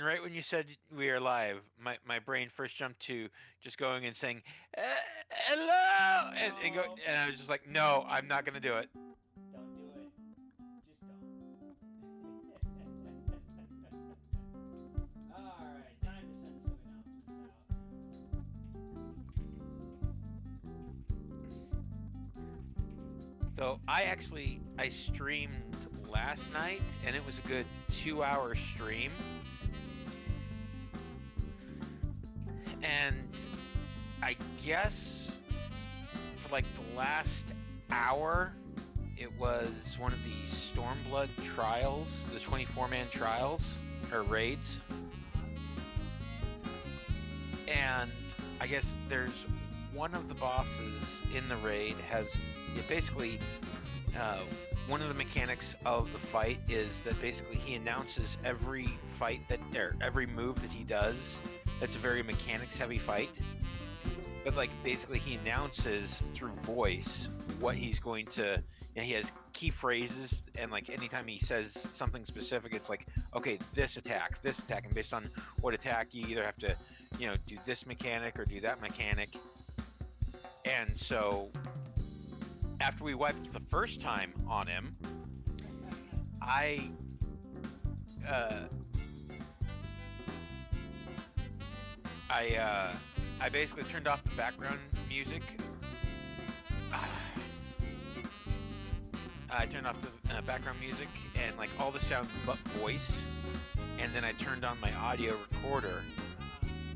right when you said we are live, my brain first jumped to just going and saying, "Hello," No. and I was just like, "No, I'm not gonna do it." Don't do it. Just don't. Alright, time to send some announcements So I streamed last night, and it was a good 2 hour stream, and I guess for like the last hour, it was one of the Stormblood trials, the 24-man trials or raids, and I guess there's one of the bosses in the raid has it basically uh, one of the mechanics of the fight is that basically he announces every fight that or every move that he does. It's a very mechanics heavy fight, but like basically he announces through voice what he's going to. You know, he has key phrases, and like anytime he says something specific, it's like, okay, this attack, and based on what attack, you either have to, do this mechanic or do that mechanic. And so after we wiped the first time on him, I uh, I basically turned off the background music. I turned off the background music and like all the sound but voice, and then I turned on my audio recorder,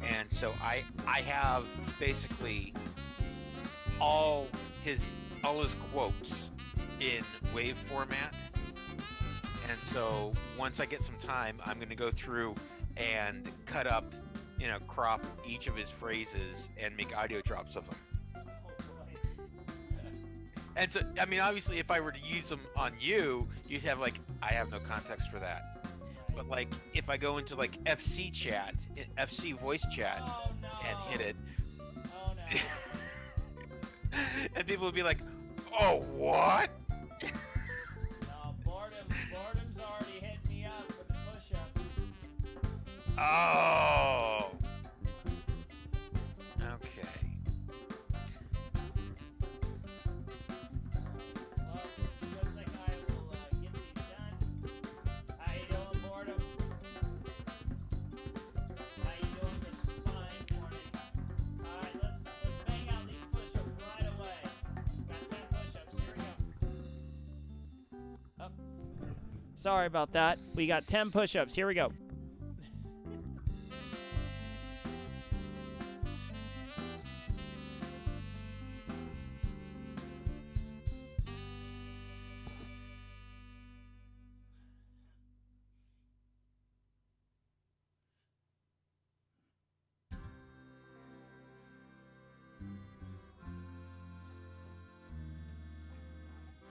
and so I have basically all his all his quotes in wave format. And so once I get some time, I'm going to go through and cut up, crop each of his phrases and make audio drops of them. out. Oh boy. And so, I mean, obviously, if I were to use them on you, you'd have like, I have no context for that. Right. But like, if I go into like FC chat, FC voice chat, Oh and hit no. it, Oh no. and people would be like, "Oh, what?" No, boredom's already hit me up for the push-ups. Oh. Okay. Well, looks like I will get these done. How you doing, boredom? How you doing this fine morning? Alright, let's bang out these push-ups right away. Got 10 push-ups, here we go. Oh. Sorry about that. We got 10 push-ups, here we go.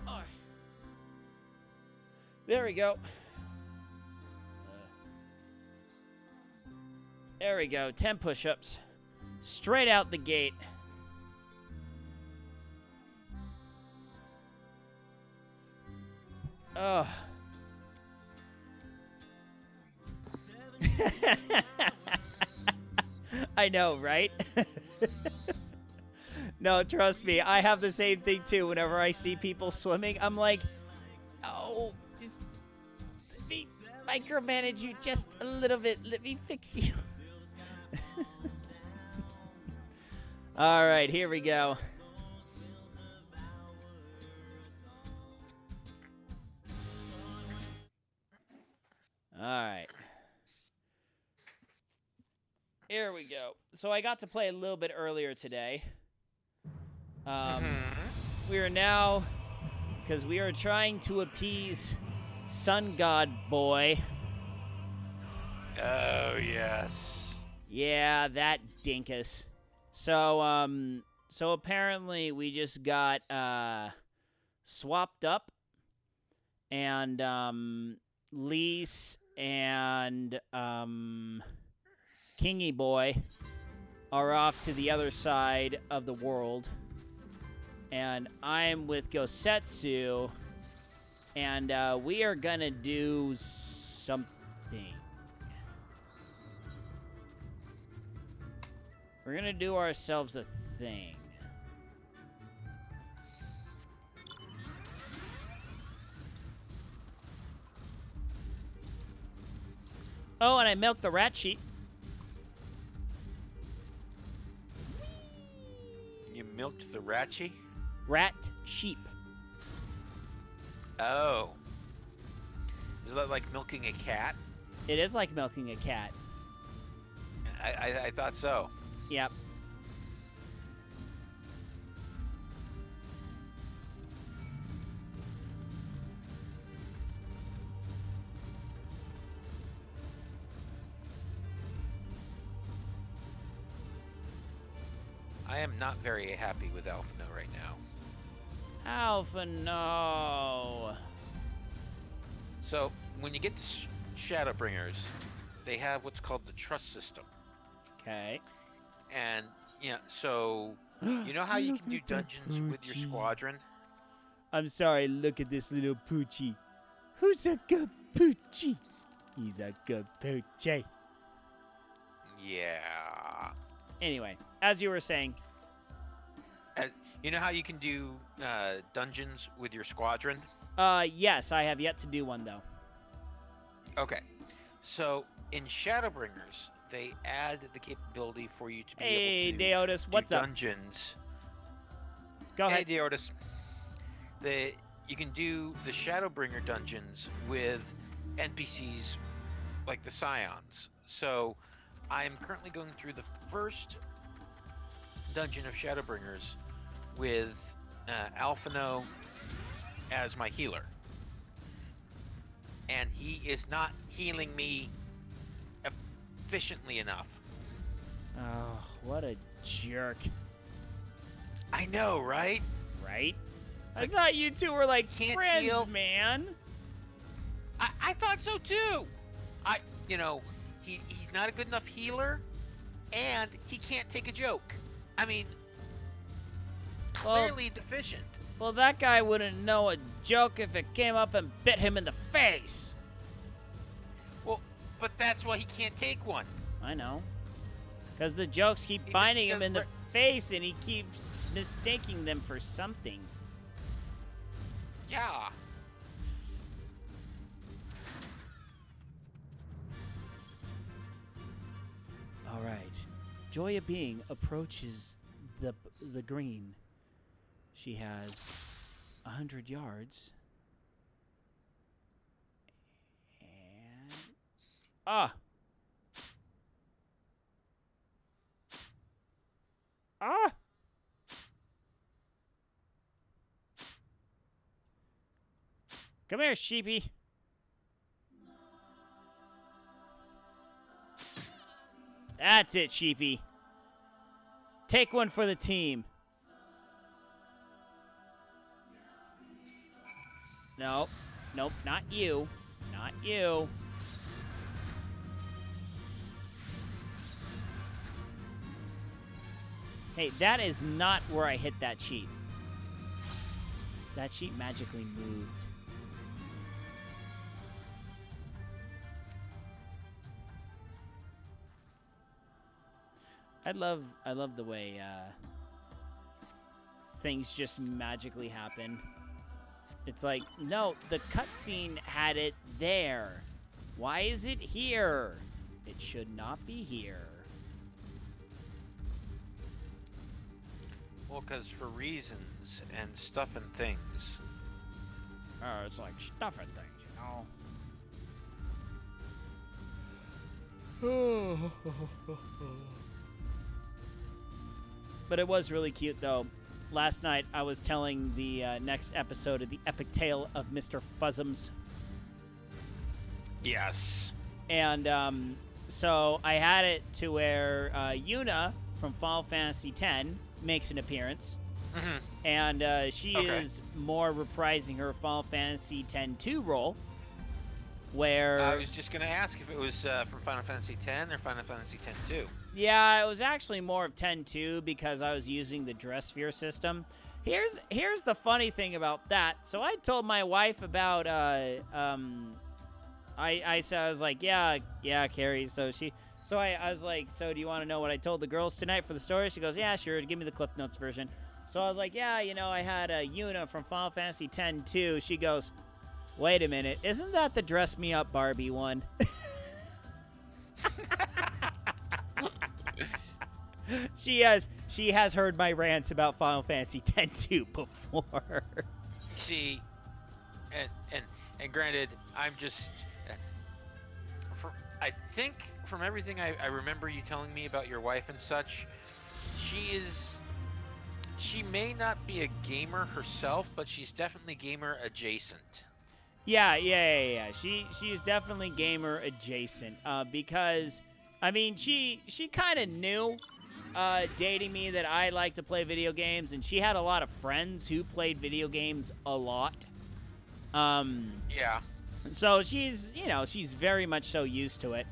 Alright. There we go. There we go. 10 push-ups. Straight out the gate. Ugh. I know, right? No, trust me. I have the same thing too. Whenever I see people swimming, I'm like, oh, just let me micromanage you just a little bit. Let me fix you. All right, here we go. All right. Here we go. So I got to play a little bit earlier today. We are now, because we are trying to appease Sun God Boy. Oh yes. Yeah, that dinkus. So apparently we just got swapped up, and Lise and Kingy Boy are off to the other side of the world, and I'm with Gosetsu, and we are gonna do something. We're gonna do ourselves a thing. Oh, and I milked the rat sheep. You milked the ratchy? Rat sheep. Oh. Is that like milking a cat? It is like milking a cat. I thought so. Yep. I am not very happy with Alphino right now. Alpha, no. So, when you get to Shadowbringers, they have what's called the trust system. Okay. And, yeah, so, you know how you can do dungeons with your squadron? I'm sorry, look at this little poochie. Who's a good poochie? He's a good poochie. Yeah. Anyway, as you were saying. You know how you can do dungeons with your squadron? Yes, I have yet to do one, though. Okay. So, in Shadowbringers, they add the capability for you to be able to Deotis, what's do up? dungeons. Go ahead. Hey, Deotis. You can do the Shadowbringer dungeons with NPCs like the Scions. So, I am currently going through the first dungeon of Shadowbringers with Alphino as my healer. And he is not healing me efficiently enough. Oh, what a jerk. I know, right? Right? Like, I thought you two were like can't friends, heal. man. I thought so too. He's not a good enough healer, and he can't take a joke. I mean, clearly deficient. Well, that guy wouldn't know a joke if it came up and bit him in the face. Well, but that's why he can't take one. I know. Because the jokes keep biting him in the face, and he keeps mistaking them for something. Yeah. All right. Joya Being approaches the green. She has 100 yards. And Ah! Come here, sheepy. That's it, sheepy. Take one for the team. Nope. Nope, not you. Not you. Hey, that is not where I hit that sheep. That sheep magically moved. I love the way things just magically happen. It's like, no, the cutscene had it there. Why is it here? It should not be here. Well, because for reasons and stuff and things. Oh, it's like stuff and things, you know? But it was really cute, though. Last night, I was telling the next episode of the epic tale of Mr. Fuzzums. Yes. And so I had it to where Yuna from Final Fantasy X makes an appearance. Mm-hmm. And she is more reprising her Final Fantasy X-2 role. Where I was just going to ask if it was from Final Fantasy X or Final Fantasy X-2. Yeah, it was actually more of 10-2 because I was using the dress sphere system. Here's the funny thing about that. So I told my wife about I was like, yeah, Carrie. So So I was like, so do you want to know what I told the girls tonight for the story? She goes, yeah, sure. Give me the Cliff Notes version. So I was like, yeah, you know, I had a Yuna from Final Fantasy X too. She goes, wait a minute. Isn't that the Dress Me Up Barbie one? She has heard my rants about Final Fantasy X too before. See, and granted, I'm just... I think from everything I remember you telling me about your wife and such, she may not be a gamer herself, but she's definitely gamer adjacent. Yeah. She is definitely gamer adjacent. Because I mean, she kind of knew dating me that I like to play video games, and she had a lot of friends who played video games a lot. Yeah. So she's very much so used to it.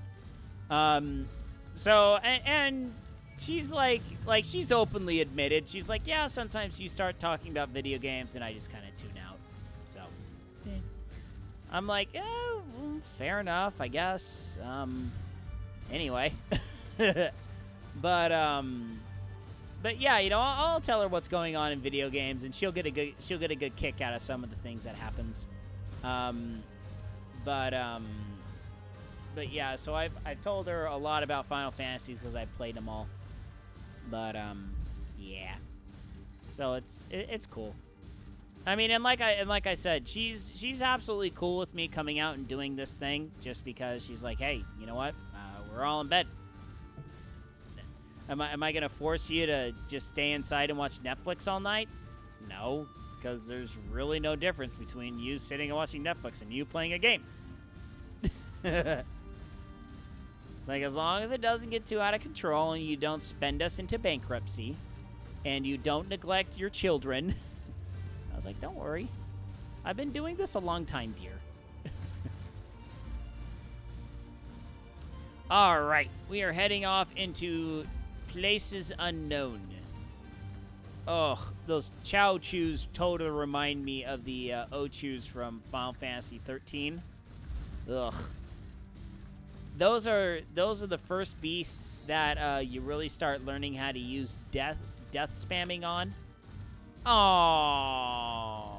So and she's like she's openly admitted, she's like, yeah, sometimes you start talking about video games and I just kind of tune out. So I'm like, oh, fair enough, I guess. Anyway. But yeah, you know, I'll tell her what's going on in video games, and she'll get a good kick out of some of the things that happens. But yeah, so I've told her a lot about Final Fantasy because I've played them all. But yeah, so it's cool. I mean, and like I said, she's absolutely cool with me coming out and doing this thing, just because she's like, hey, you know what? We're all in bed. Am I gonna force you to just stay inside and watch Netflix all night? No, because there's really no difference between you sitting and watching Netflix and you playing a game. It's like, as long as it doesn't get too out of control and you don't spend us into bankruptcy and you don't neglect your children. I was like, don't worry. I've been doing this a long time, dear. All right, we are heading off into places unknown. Ugh, those Chow Chews totally remind me of the Ochus from Final Fantasy 13. Ugh. Those are the first beasts that you really start learning how to use death spamming on. Aww.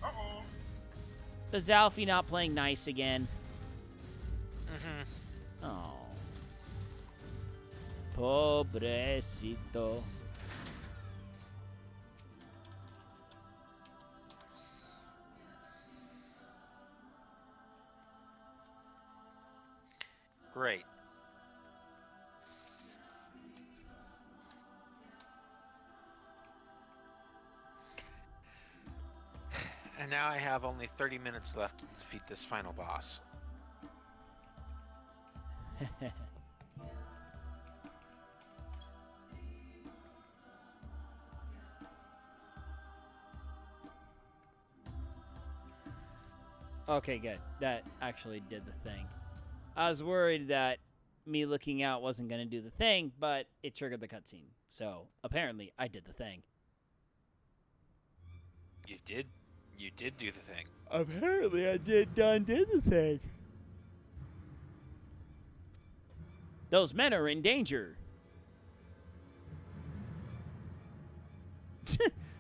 Uh-oh. Is Alfie not playing nice again? Mm-hmm. Oh. Pobrecito. Great. And now I have only 30 minutes left to defeat this final boss. Okay, good. That actually did the thing. I was worried that me looking out wasn't going to do the thing, but it triggered the cutscene. So, apparently, I did the thing. You did do the thing. Apparently, I did the thing. Those men are in danger.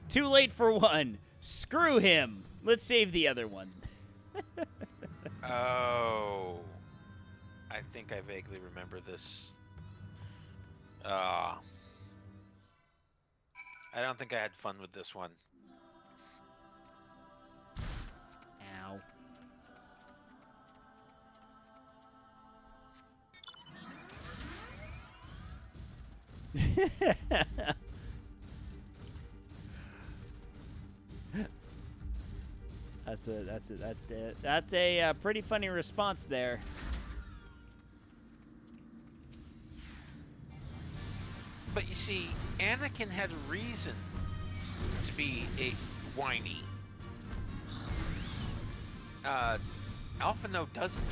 Too late for one. Screw him. Let's save the other one. Oh. I think I vaguely remember this. I don't think I had fun with this one. Ow. That's a pretty funny response there. But you see, Anakin had a reason to be a whiny. Alphino doesn't.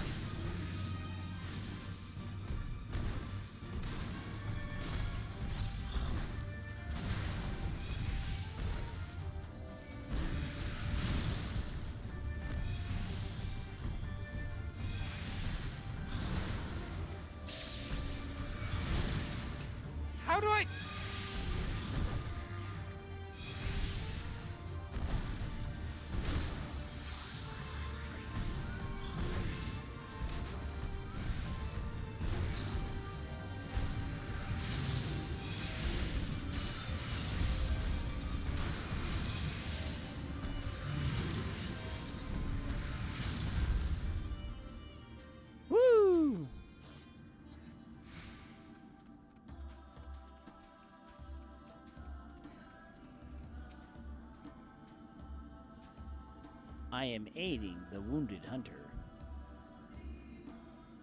How do I? Woo! I am aiding the wounded hunter.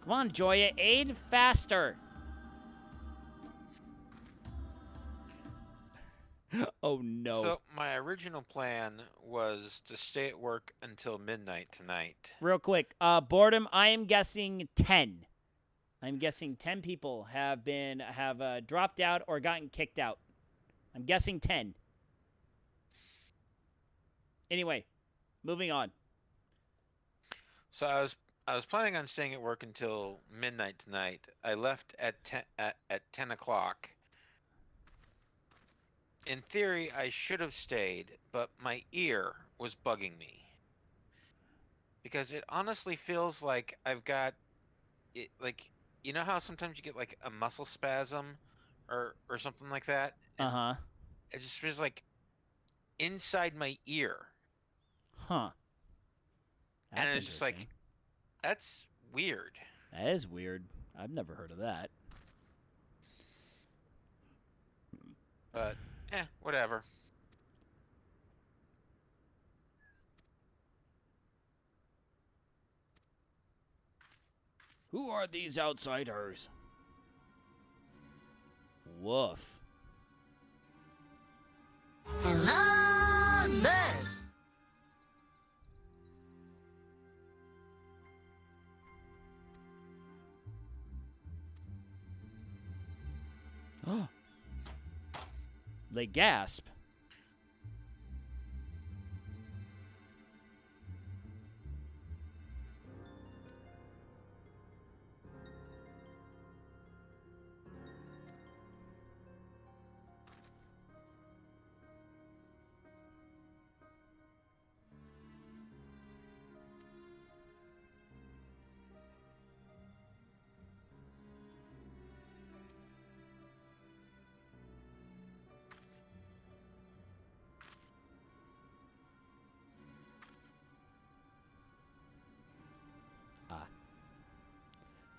Come on, Joya, aid faster. Oh no. So my original plan was to stay at work until midnight tonight. Real quick, boredom, I am guessing 10. I'm guessing 10 people have dropped out or gotten kicked out. I'm guessing 10. Anyway, moving on. So I was planning on staying at work until midnight tonight. I left at 10 o'clock. In theory, I should have stayed, but my ear was bugging me. Because it honestly feels like I've got it, like, you know how sometimes you get like a muscle spasm or something like that? And Uh-huh. it just feels like inside my ear. Huh. That's And it's just like, interesting. that's weird. That is weird. I've never heard of that. But, whatever. Who are these outsiders? Woof. Anonymous. They gasp.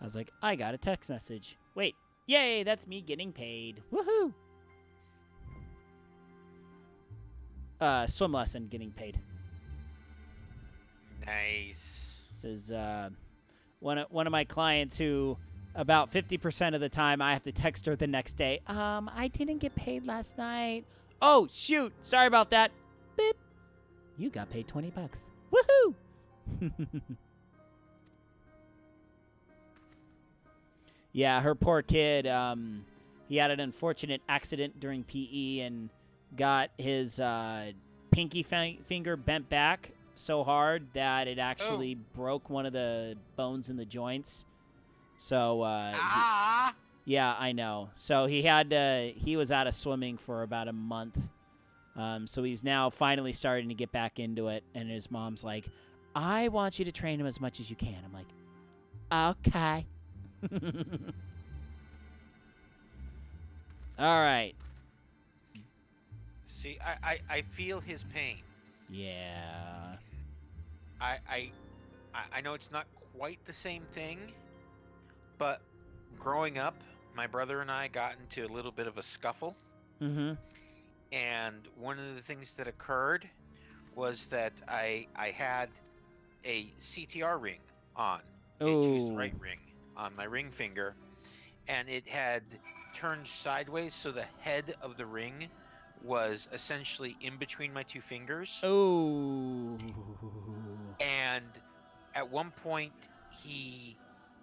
I was like, I got a text message. Wait, yay, that's me getting paid. Woohoo! Swim lesson getting paid. Nice. This is one of my clients who about 50% of the time I have to text her the next day. I didn't get paid last night. Oh, shoot. Sorry about that. Beep. You got paid $20. Woohoo! Yeah, her poor kid, he had an unfortunate accident during PE and got his pinky finger bent back so hard that it actually broke one of the bones in the joints. So, yeah, I know. So he was out of swimming for about a month. So he's now finally starting to get back into it. And his mom's like, I want you to train him as much as you can. I'm like, okay. All right. See, I feel his pain. Yeah. I know it's not quite the same thing, but growing up, my brother and I got into a little bit of a scuffle. Mm-hmm. And one of the things that occurred was that I had a CTR ring on. Choose the right ring on my ring finger, and it had turned sideways, so the head of the ring was essentially in between my two fingers. Oh. And at one point, he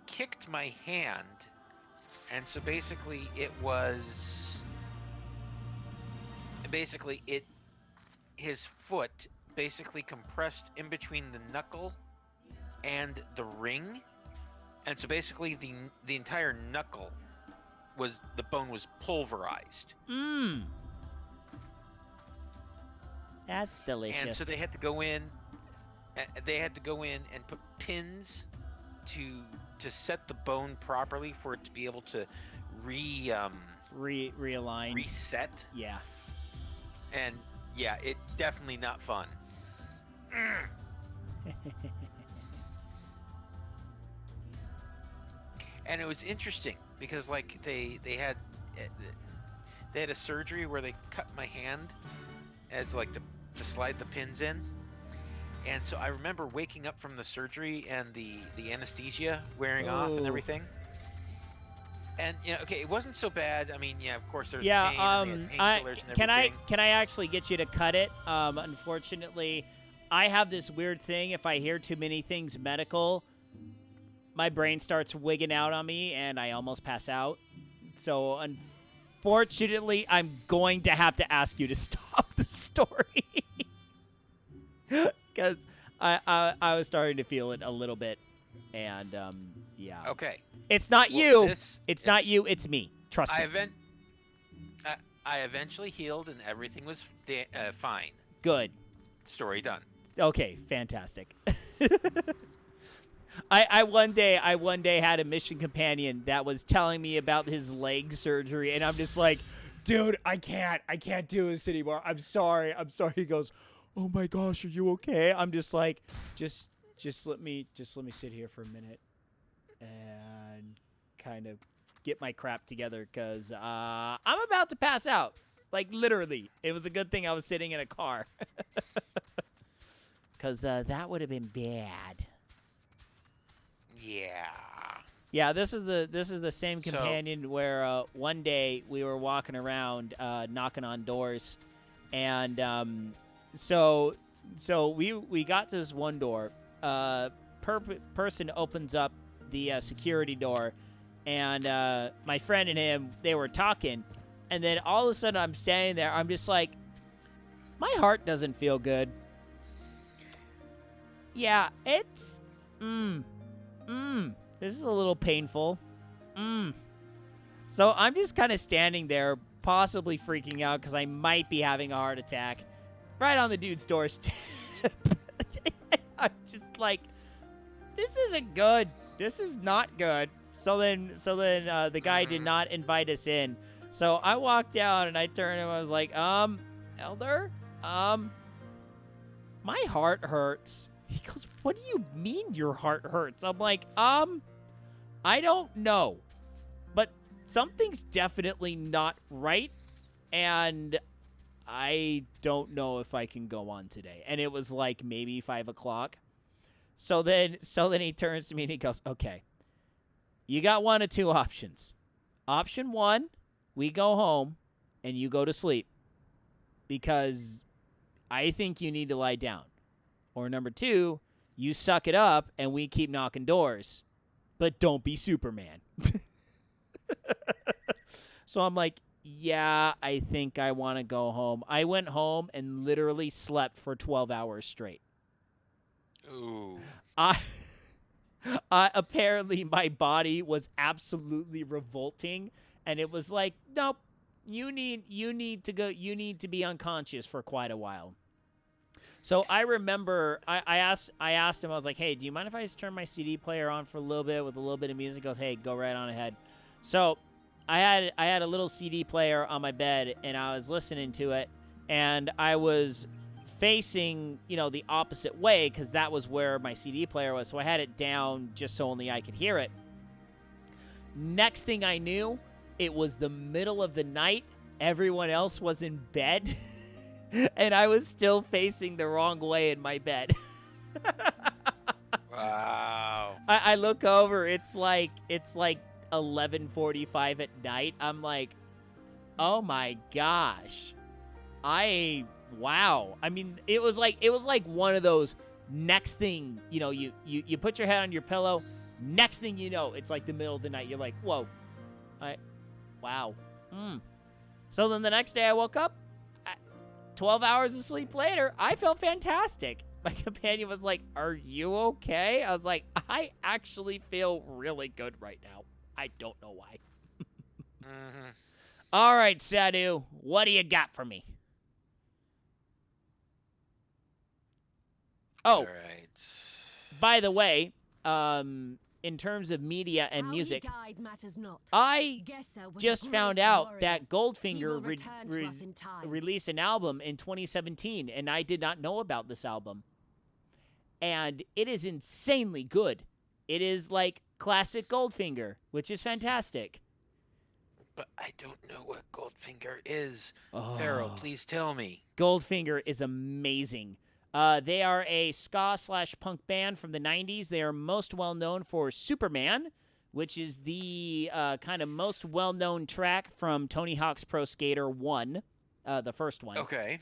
kicked my hand, and so basically his foot basically compressed in between the knuckle and the ring, and so basically the entire knuckle the bone was pulverized. Mmm. That's delicious. And so they had to go in. And put pins to set the bone properly for it to be able to realign, reset. Yeah. And yeah, it definitely not fun. And it was interesting because like they had a surgery where they cut my hand as like to slide the pins in. And so I remember waking up from the surgery and the anesthesia wearing off and everything. And okay, it wasn't so bad. I mean, yeah, of course there's pain and they had painkillers and everything. Can I actually get you to cut it? Unfortunately, I have this weird thing. If I hear too many things medical, my brain starts wigging out on me, and I almost pass out. So unfortunately, I'm going to have to ask you to stop the story. Because I was starting to feel it a little bit, and yeah. Okay. It's not you. It's not you. It's me. Trust me. I eventually healed, and everything was fine. Good. Story done. Okay. Fantastic. I one day had a mission companion that was telling me about his leg surgery, and I'm just like, dude, I can't do this anymore. I'm sorry. He goes, oh my gosh, are you okay? I'm just like, just let me sit here for a minute and kind of get my crap together, because I'm about to pass out. Like, literally. It was a good thing I was sitting in a car. Because that would have been bad. Yeah. Yeah, this is the same companion where one day we were walking around knocking on doors, and so we got to this one door. Person opens up the security door, and my friend and him, they were talking, and then all of a sudden I'm standing there. I'm just like, my heart doesn't feel good. Yeah, it's this is a little painful. So I'm just kind of standing there, possibly freaking out because I might be having a heart attack right on the dude's doorstep. I'm just like, this isn't good. This is not good. So then the guy did not invite us in. So I walked out and I turned to him. I was like, Elder, my heart hurts. He goes, what do you mean your heart hurts? I'm like, I don't know, but something's definitely not right, and I don't know if I can go on today. And it was like maybe 5 o'clock. So then he turns to me and he goes, okay, you got one of two options. Option one, we go home and you go to sleep because I think you need to lie down. Or number two, you suck it up and we keep knocking doors, but don't be Superman. So I'm like, yeah, I think I want to go home. I went home and literally slept for 12 hours straight. Ooh. Apparently my body was absolutely revolting, and it was like, nope, you need to be unconscious for quite a while. So I remember I asked him, I was like, hey, do you mind if I just turn my CD player on for a little bit with a little bit of music? He goes, hey, go right on ahead. So I had a little CD player on my bed, and I was listening to it, and I was facing, the opposite way because that was where my CD player was. So I had it down just so only I could hear it. Next thing I knew, it was the middle of the night. Everyone else was in bed. And I was still facing the wrong way in my bed. Wow. I look over. It's like 11:45 at night. I'm like, oh my gosh. Wow. I mean, it was like one of those next thing, you put your head on your pillow. Next thing you know, it's like the middle of the night. You're like, whoa. Wow. So then the next day I woke up. 12 hours of sleep later, I felt fantastic. My companion was like, are you okay? I was like, I actually feel really good right now. I don't know why. Mm-hmm. All right, Sadu, what do you got for me? Oh, All right. by the way, in terms of media and How music, he died matters not. I Gesser was just a found great out warrior. that He Goldfinger will return to us in time. released an album in 2017, and I did not know about this album. And it is insanely good. It is like classic Goldfinger, which is fantastic. But I don't know what Goldfinger is. Oh. Pharaoh, please tell me. Goldfinger is amazing. They are a ska/punk band from the 90s. They are most well known for Superman, which is the kind of most well-known track from Tony Hawk's Pro Skater 1, the first one. Okay.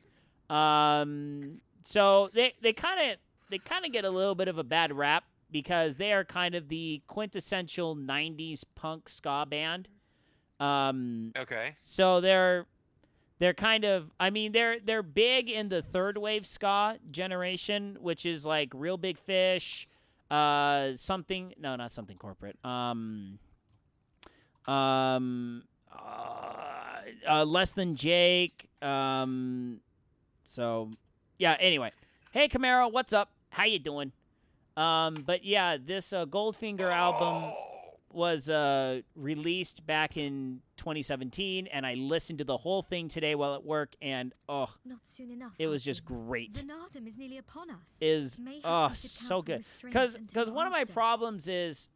So they kind of get a little bit of a bad rap because they are kind of the quintessential 90s punk ska band. Okay. So they're kind of, I mean, they're big in the third wave ska generation, which is like Real Big Fish, not something corporate. Less Than Jake. So yeah, anyway. Hey Camaro, what's up? How you doing? But yeah, this Goldfinger album was released back in 2017, and I listened to the whole thing today while at work, and Not soon enough. it was just great. Vanadum is nearly upon us. So good. Because one of my problems is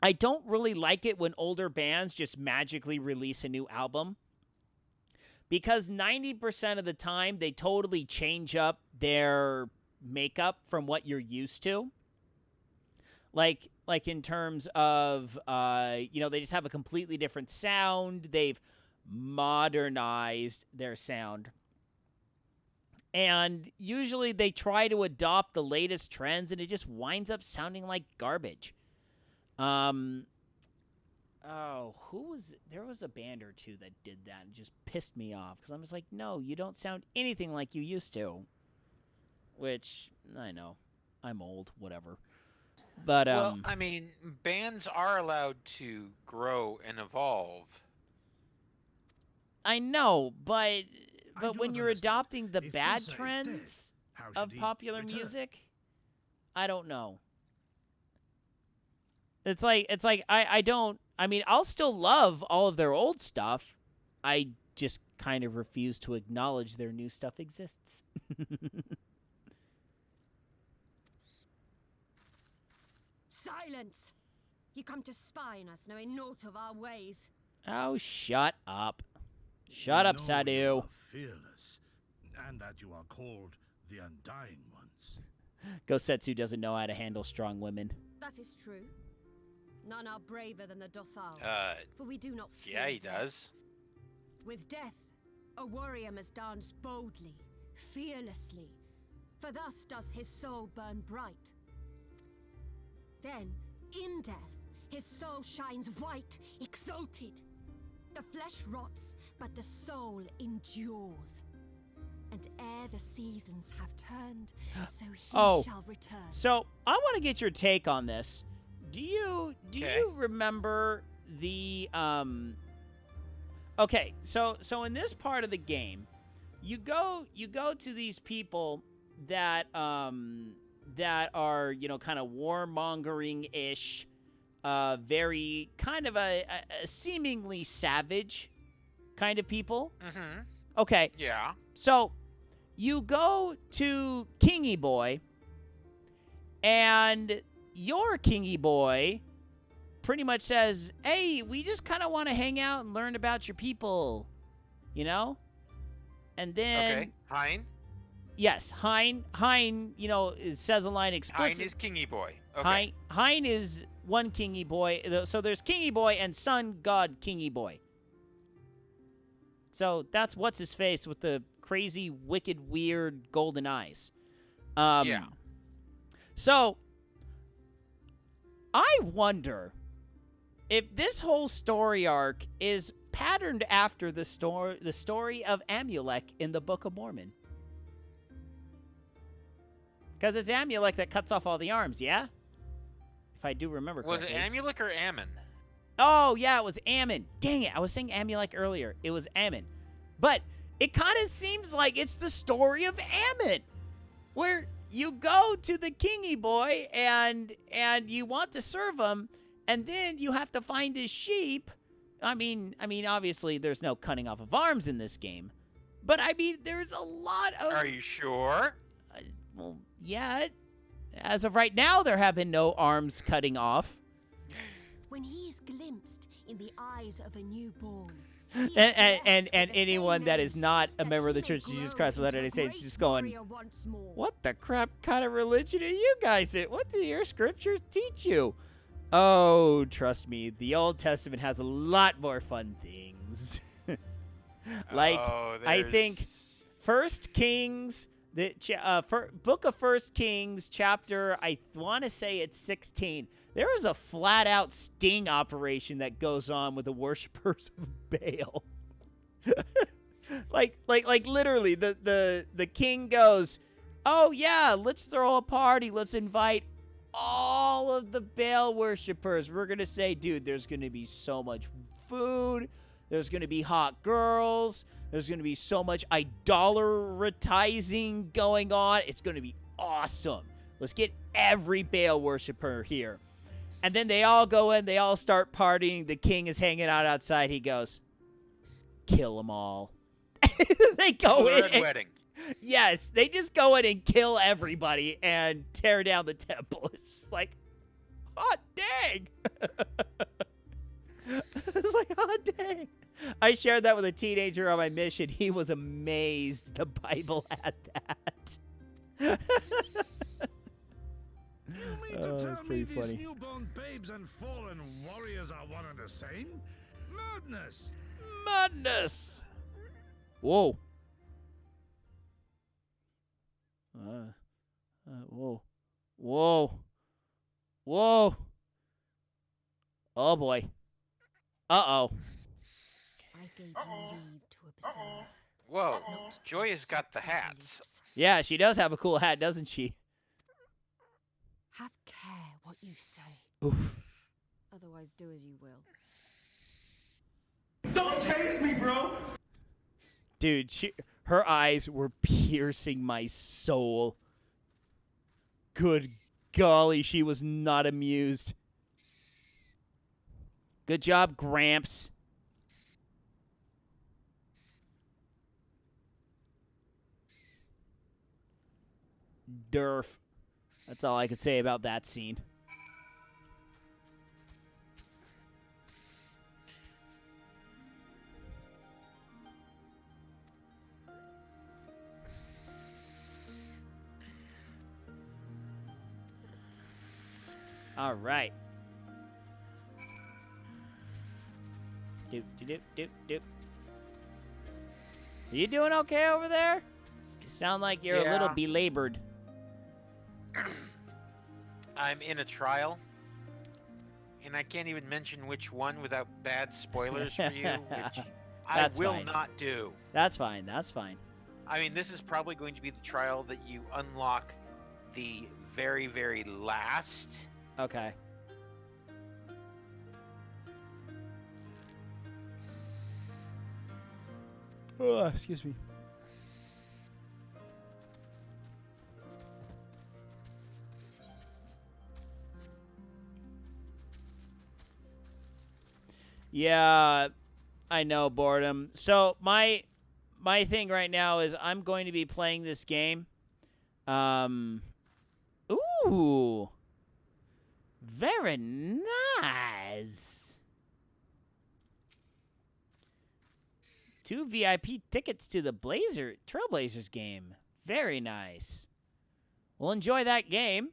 I don't really like it when older bands just magically release a new album. Because 90% of the time they totally change up their makeup from what you're used to. Like in terms of, they just have a completely different sound. They've modernized their sound. And usually they try to adopt the latest trends, and it just winds up sounding like garbage. There was a band or two that did that and just pissed me off because I'm just like, no, you don't sound anything like you used to. Which, I know, I'm old, whatever. But, well, I mean, bands are allowed to grow and evolve. I know, but when you're adopting the bad trends of popular music, I don't know. It's like I don't. I mean, I'll still love all of their old stuff. I just kind of refuse to acknowledge their new stuff exists. Silence! You come to spy on us, knowing naught of our ways. Oh, shut up. Shut up, Sadu. You are fearless, and that you are called the Undying Ones. Gosetsu doesn't know how to handle strong women. That is true. None are braver than the Dothal, for we do not fear Yeah, he death. does. With death, a warrior must dance boldly, fearlessly, for thus does his soul burn bright. Then, in death, his soul shines white, exalted. The flesh rots, but the soul endures. And ere the seasons have turned, so he shall return. So, I want to get your take on this. Do you remember the Okay, so in this part of the game, you go to these people that are, kind of warmongering-ish, very kind of a seemingly savage kind of people. Mm-hmm. Okay. Yeah. So, you go to Kingy Boy, and your Kingy Boy pretty much says, hey, we just kind of want to hang out and learn about your people, And then... Okay, Hein? Yes, Hein, it says a line explicitly. Hein is Kingy Boy. Okay. Hein is one Kingy Boy. So there's Kingy Boy and Sun God Kingy Boy. So that's what's-his-face with the crazy, wicked, weird golden eyes. Yeah. So, I wonder if this whole story arc is patterned after the story of Amulek in the Book of Mormon. Because it's Amulek that cuts off all the arms, yeah? If I do remember correctly. Was it Amulek or Ammon? Oh, yeah, it was Ammon. Dang it, I was saying Amulek earlier. It was Ammon. But it kind of seems like it's the story of Ammon, where you go to the kingy boy and you want to serve him, and then you have to find his sheep. I mean, obviously there's no cutting off of arms in this game, but I mean, there's a lot of... Are you sure? Well, yeah. As of right now, there have been no arms cutting off. When he is glimpsed in the eyes of a newborn. And anyone that is not a member of the Church of Jesus Christ of Latter-day Saints is just going, what the crap kind of religion are you guys in? What do your scriptures teach you? Oh, trust me, the Old Testament has a lot more fun things. Like, I think First Kings, the Book of First Kings, chapter, I want to say it's 16. There is a flat-out sting operation that goes on with the worshippers of Baal. like literally, the king goes, oh yeah, let's throw a party. Let's invite all of the Baal worshippers. We're going to say, dude, there's going to be so much food. There's going to be hot girls. There's going to be so much idolatrizing going on. It's going to be awesome. Let's get every Baal worshiper here. And then they all go in. They all start partying. The king is hanging out outside. He goes, kill them all. They go in. Red wedding. Yes, they just go in and kill everybody and tear down the temple. It's just like, hot dang. It's like, hot dang. I shared that with a teenager on my mission. He was amazed the Bible had that. You mean to Oh, tell that's me pretty funny. these newborn babes and fallen warriors are one and the same? Madness! Madness. Whoa. Whoa. Whoa. Whoa. Oh, boy. Uh-oh. I gave you leave to observe. Whoa, not to Joy has got the accept my hats. lips. Yeah, she does have a cool hat, doesn't she? Have care what you say. Oof. Otherwise, do as you will. Don't tase me, bro! Dude, her eyes were piercing my soul. Good golly, she was not amused. Good job, Gramps. Durf. That's all I could say about that scene. All right. Doop, doop, doop, doop. Are you doing okay over there? You sound like you're a little Yeah. belabored. I'm in a trial, and I can't even mention which one without bad spoilers for you, which I That's will fine. not do. That's fine. That's fine. I mean, this is probably going to be the trial that you unlock the very, very last. Okay. Oh, excuse me. Yeah, I know, boredom. So my thing right now is I'm going to be playing this game. Ooh. Very nice. 2 VIP tickets to the Trailblazers game. Very nice. We'll enjoy that game.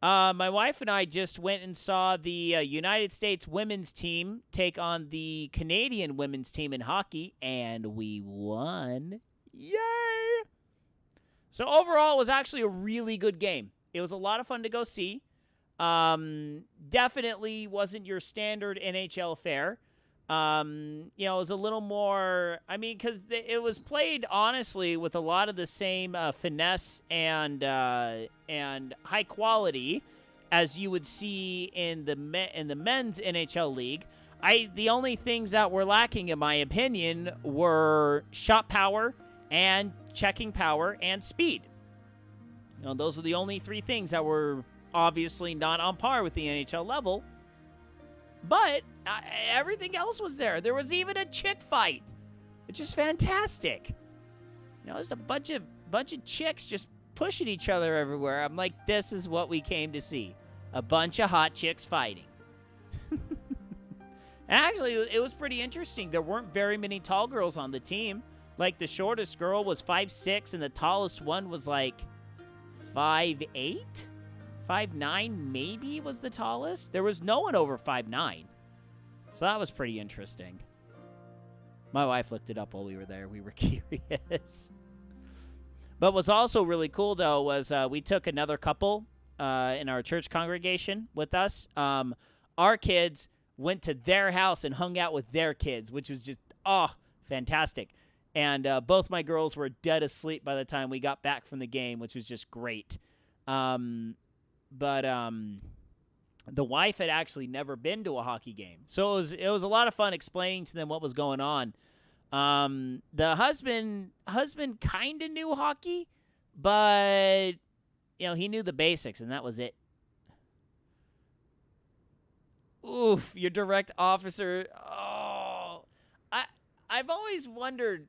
My wife and I just went and saw the United States women's team take on the Canadian women's team in hockey, and we won. Yay! So overall, it was actually a really good game. It was a lot of fun to go see. Definitely wasn't your standard NHL affair. You know, it was a little more, I mean, because it was played, honestly, with a lot of the same finesse and high quality as you would see in the men's NHL league. the only things that were lacking, in my opinion, were shot power and checking power and speed. You know, those are the only three things that were obviously not on par with the NHL level. But everything else was there. There was even a chick fight, which is fantastic. You know, there's a bunch of chicks just pushing each other everywhere. I'm like, this is what we came to see. A bunch of hot chicks fighting. Actually, it was pretty interesting. There weren't very many tall girls on the team. Like, the shortest girl was 5'6", and the tallest one was like 5'8", 5'9", maybe was the tallest. There was no one over 5'9". So that was pretty interesting. My wife looked it up while we were there. We were curious. But what's also really cool, though, was we took another couple in our church congregation with us. Our kids went to their house and hung out with their kids, which was just, fantastic. And both my girls were dead asleep by the time we got back from the game, which was just great. But the wife had actually never been to a hockey game. So it was a lot of fun explaining to them what was going on. The husband kind of knew hockey, but, you know, he knew the basics, and that was it. Oof, your direct officer. Oh, I've always wondered.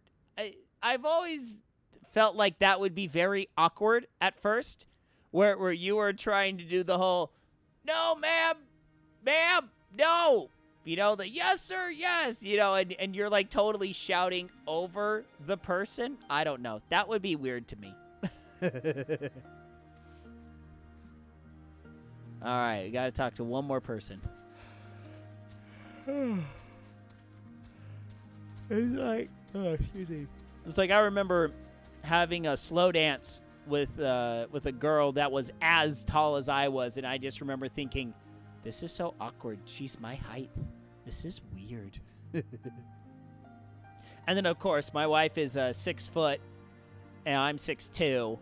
I've always felt like that would be very awkward at first, where you are trying to do the whole, no, ma'am, no. You know, the yes, sir, yes, you know, and you're like totally shouting over the person. I don't know. That would be weird to me. All right, we got to talk to one more person. It's like I remember having a slow dance with a girl that was as tall as I was, and I just remember thinking, this is so awkward. She's my height. This is weird. And then, of course, my wife is 6 foot, and I'm 6'2".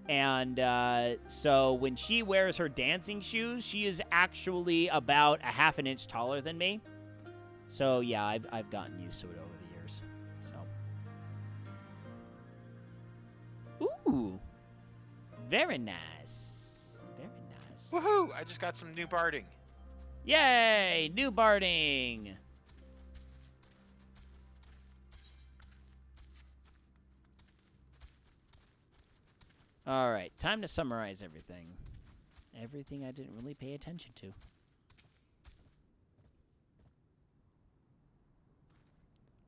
And so when she wears her dancing shoes, she is actually about a half an inch taller than me. So, yeah, I've gotten used to it over the years. So. Ooh. Very nice. Very nice. Woohoo! I just got some new barding. Yay! New barding! All right, time to summarize everything. Everything I didn't really pay attention to.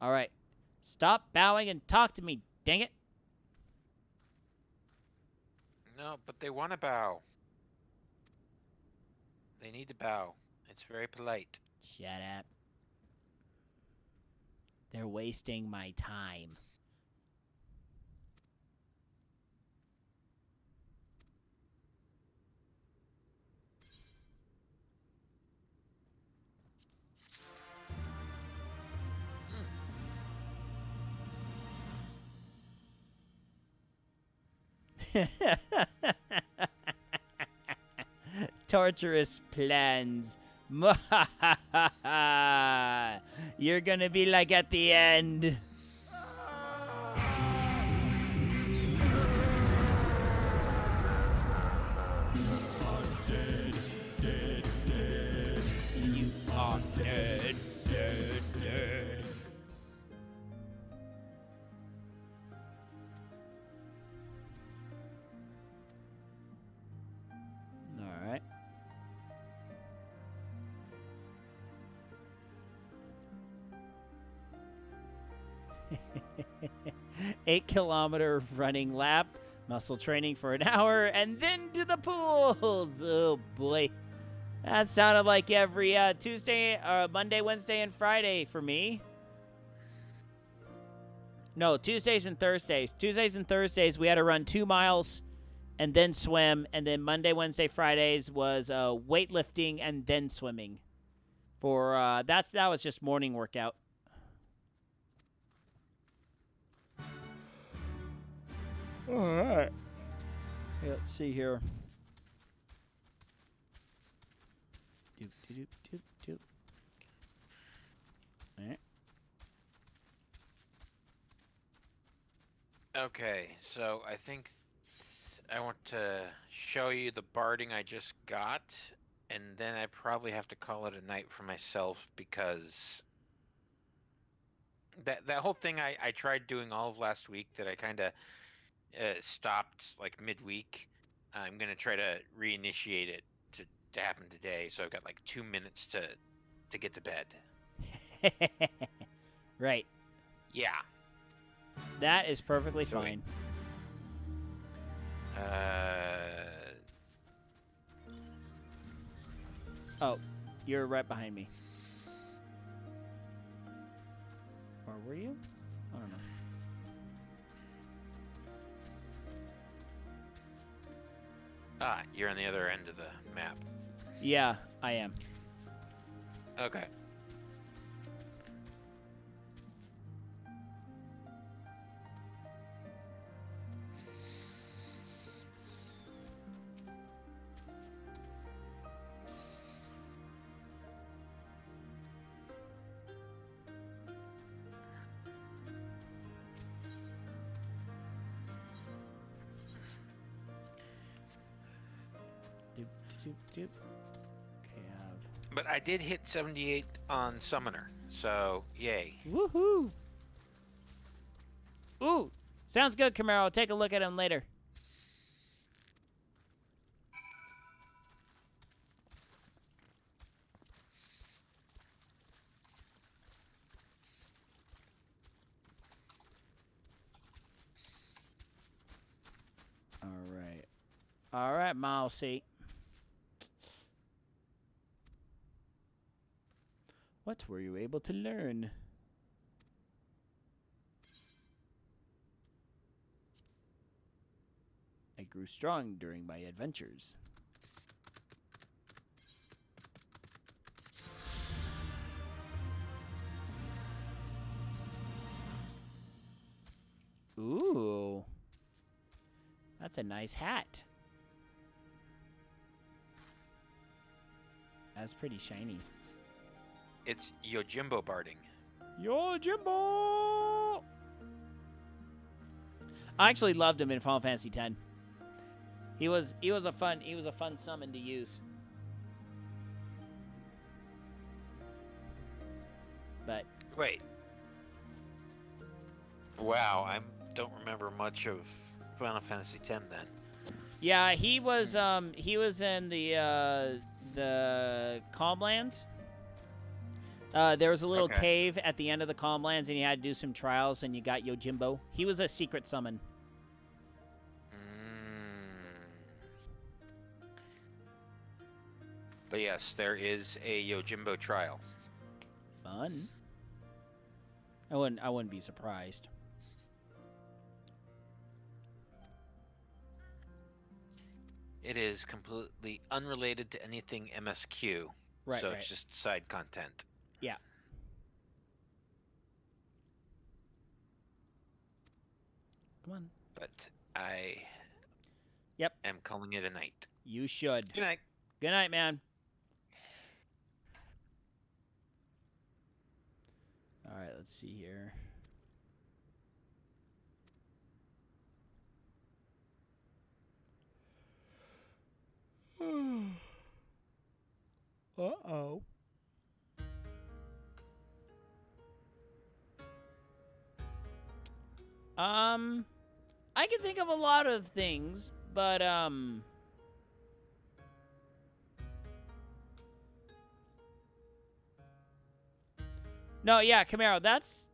All right, stop bowing and talk to me, dang it. No, but they want to bow. They need to bow. It's very polite. Shut up. They're wasting my time. Torturous plans. You're gonna be like at the end. You are dead, dead, dead. All right. 8-kilometer running lap, muscle training for an hour, and then to the pools. Oh boy, that sounded like every Tuesday, Monday, Wednesday, and Friday for me. No, Tuesdays and Thursdays. Tuesdays and Thursdays we had to run 2 miles and then swim, and then Monday, Wednesday, Fridays was weightlifting and then swimming. For that was just morning workout. All right. Okay, let's see here. Okay, so I think I want to show you the barding I just got, and then I probably have to call it a night for myself because that whole thing I tried doing all of last week that I kind of stopped like midweek. I'm gonna try to reinitiate it to happen today, so I've got like 2 minutes to get to bed. Right. Yeah. That is perfectly So fine. Oh, you're right behind me. Or were you? I don't know. You're on the other end of the map. Yeah, I am. Okay. Doop, doop, doop. Okay, But I did hit 78 on Summoner, so yay. woohoo! Ooh, sounds good, Camaro. I'll take a look at him later. All right, Milesy. What were you able to learn? I grew strong during my adventures. Ooh. That's a nice hat. That's pretty shiny. It's Yojimbo barding. Yojimbo! I actually loved him in Final Fantasy X. He was a fun summon to use. But Wait. Wow, I don't remember much of Final Fantasy X then. yeah, he was in the Calmlands. There was a little Okay. cave at the end of the Calmlands, and you had to do some trials, and you got Yojimbo. He was a secret summon. But yes, there is a Yojimbo trial. Fun. I wouldn't be surprised. It is completely unrelated to anything MSQ. Right, so right. it's just side content. Yeah. Come on. But I Yep. am calling it a night. You should. Good night. Good night, man. All right, let's see here. Uh-oh. I can think of a lot of things, but no, yeah, Camaro, that's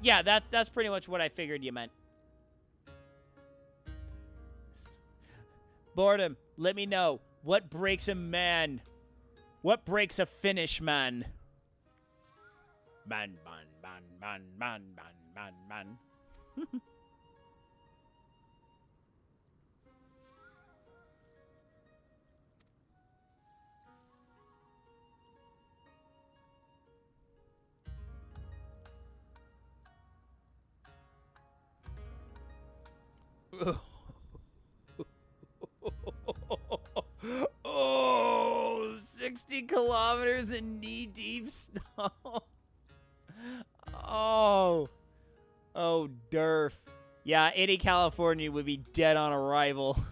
yeah, that's pretty much what I figured you meant. Boredom, let me know. What breaks a man? What breaks a Finnish man? Man. Oh, 60 kilometers in knee-deep snow. Oh. Oh, derf. Yeah, any Californian would be dead on arrival.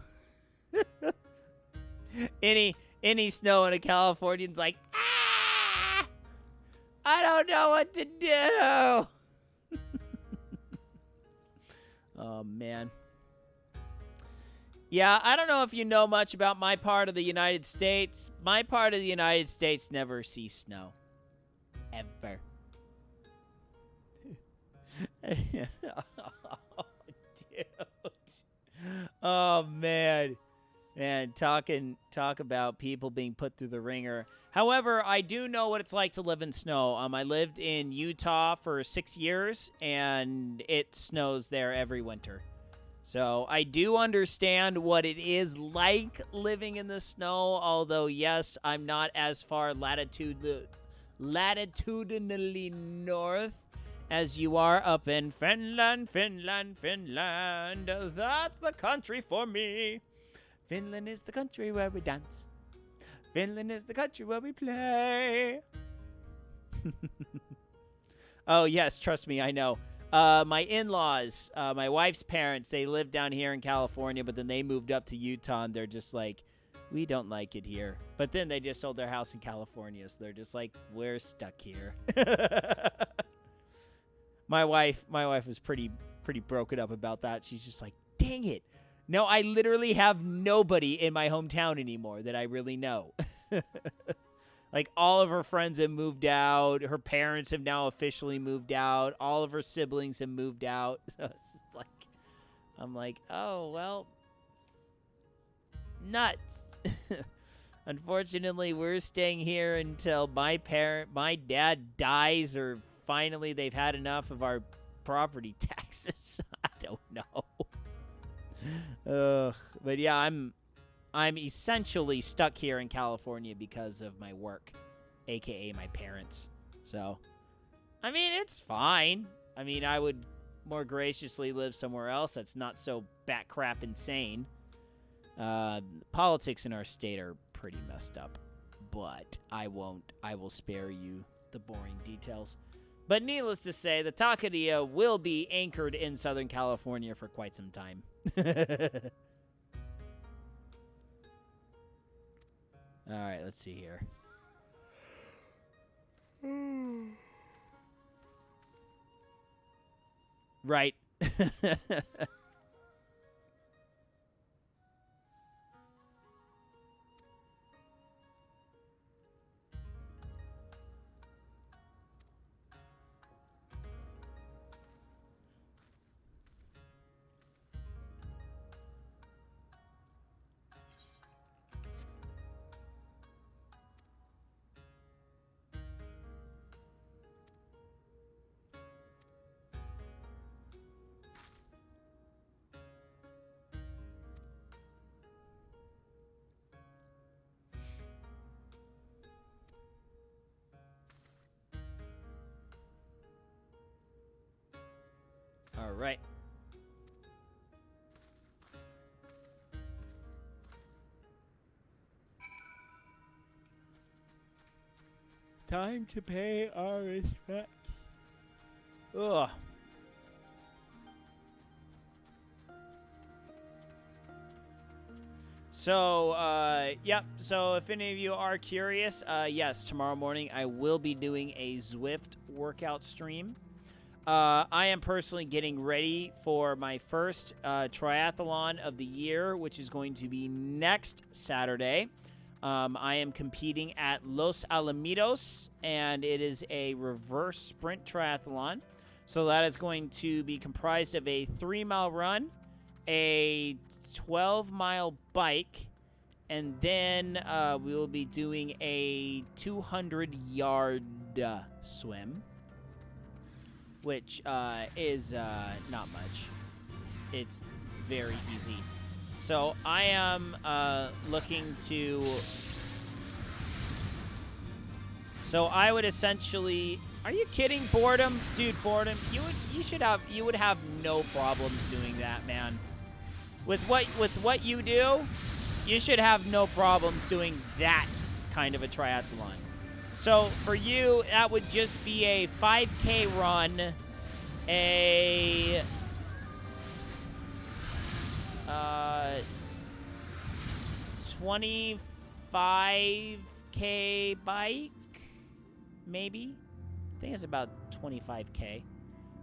any snow in a Californian's like, ah! I don't know what to do. Oh, man. Yeah, I don't know if you know much about my part of the United States. My part of the United States never sees snow. Ever. Oh, dude. Oh, man. Man, talk about people being put through the ringer. However, I do know what it's like to live in snow. I lived in Utah for 6 years, and it snows there every winter. So I do understand what it is like living in the snow, although, yes, I'm not as far latitudinally north as you are up in Finland. That's the country for me. Finland is the country where we dance. Finland is the country where we play. Oh, yes, trust me, I know. My in-laws, my wife's parents, they live down here in California, but then they moved up to Utah, and they're just like, we don't like it here. But then they just sold their house in California, so they're just like, we're stuck here. My wife was pretty broken up about that. She's just like, dang it. No, I literally have nobody in my hometown anymore that I really know. Like, all of her friends have moved out. Her parents have now officially moved out. All of her siblings have moved out. So it's just like, I'm like, oh, well, nuts. Unfortunately, we're staying here until my dad dies, or finally they've had enough of our property taxes. I don't know. But yeah, I'm essentially stuck here in California because of my work, aka my parents. So, I mean, it's fine. I mean, I would more graciously live somewhere else that's not so bat crap insane. Politics in our state are pretty messed up, but I will spare you the boring details. But needless to say, the taqueria will be anchored in Southern California for quite some time. All right, let's see here. Right. All right. Time to pay our respects. Ugh. So, yep. So if any of you are curious, yes, tomorrow morning I will be doing a Zwift workout stream. I am personally getting ready for my first triathlon of the year, which is going to be next Saturday. I am competing at Los Alamitos, and it is a reverse sprint triathlon. So that is going to be comprised of a 3-mile run, a 12-mile bike, and then we will be doing a 200-yard swim, which is not much. It's very easy. So I am looking to... So I would essentially... Are you kidding, Boredom? Dude, Boredom, you would have no problems doing that, man. With what you do, you should have no problems doing that kind of a triathlon. So for you, that would just be a 5K run a 25K bike, maybe. I think it's about 25K.